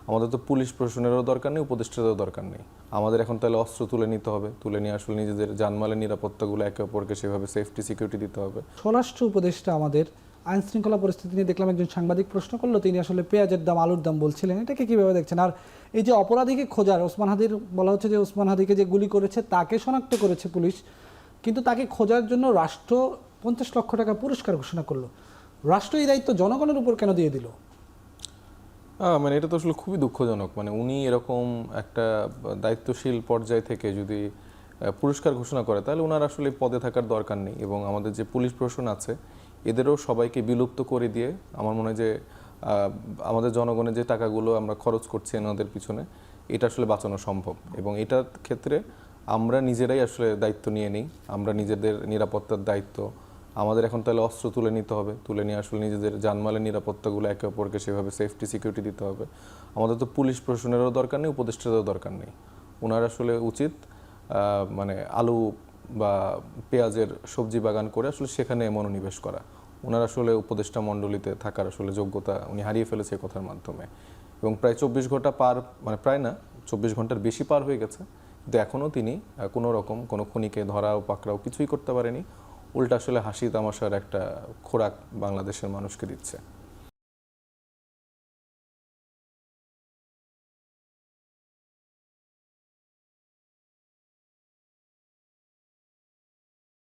আমাদের তো পুলিশ প্রশাসনেরও দরকার নেই, উপদেষ্টাদেরও দরকার নেই। আমাদের এখন তাহলে অস্ত্র তুলে নিতে হবে, তুলে নিয়ে আসলে নিজেদের জানমালের নিরাপত্তাগুলো একে অপরকে সেভাবে সেফটি সিকিউরিটি দিতে হবে। স্বরাষ্ট্র উপদেষ্টা আমাদের আইন শৃঙ্খলা পরিস্থিতি নিয়ে দেখলাম একজন সাংবাদিক প্রশ্ন করলো, তিনি আসলে পেঁয়াজের দাম আলুর দাম বলছিলেন, এটাকে কিভাবে দেখছেন? আর এই যে অপরাধীকে খোঁজার, ওসমান হাদির বলা হচ্ছে যে ওসমান হাদিকে যে গুলি করেছে তাকে শনাক্ত করেছে পুলিশ, কিন্তু তাকে খোঁজার জন্য রাষ্ট্র 50 লক্ষ টাকা পুরস্কার ঘোষণা করলো। রাষ্ট্র এই দায়িত্ব জনগণের উপর কেন দিয়ে দিল? মানে এটা তো আসলে খুবই দুঃখজনক। মানে উনি এরকম একটা দায়িত্বশীল পর্যায় থেকে যদি পুরস্কার ঘোষণা করে, তাহলে ওনার আসলে পদে থাকার দরকার নেই। এবং আমাদের যে পুলিশ প্রশাসন আছে এদেরও সবাইকে বিলুপ্ত করে দিয়ে আমার মনে হয় যে আমাদের জনগণের যে টাকাগুলো আমরা খরচ করছি এনাদের পিছনে, এটা আসলে বাঁচানো সম্ভব। এবং এটার ক্ষেত্রে আমরা নিজেরাই আসলে দায়িত্ব নিয়ে নিই, আমরা নিজেদের নিরাপত্তার দায়িত্ব আমাদের এখন তাহলে অস্ত্র তুলে নিতে হবে, তুলে নিয়ে আসলে নিজেদের জানমালের নিরাপত্তাগুলো একে অপরকে সেভাবে সেফটি সিকিউরিটি দিতে হবে। আমাদের তো পুলিশ প্রশাসনেরও দরকার নেই, উপদেষ্টাদেরও দরকার নেই। ওনার আসলে উচিত মানে আলু বা পেঁয়াজের সবজি বাগান করে আসলে সেখানে মনোনিবেশ করা। ওনার আসলে উপদেষ্টা মণ্ডলীতে থাকার আসলে যোগ্যতা উনি হারিয়ে ফেলেছে এই কথার মাধ্যমে। এবং প্রায় 24 ঘন্টা পার, মানে প্রায় না, 24 ঘন্টার বেশি পার হয়ে গেছে, কিন্তু এখনও তিনি কোনো রকম কোনো খুনিকে ধরাও পাকড়াও কিছুই করতে পারেনি। উল্টা আসলে হাসি তামাশার একটা খোরাক বাংলাদেশের মানুষকে দিচ্ছে।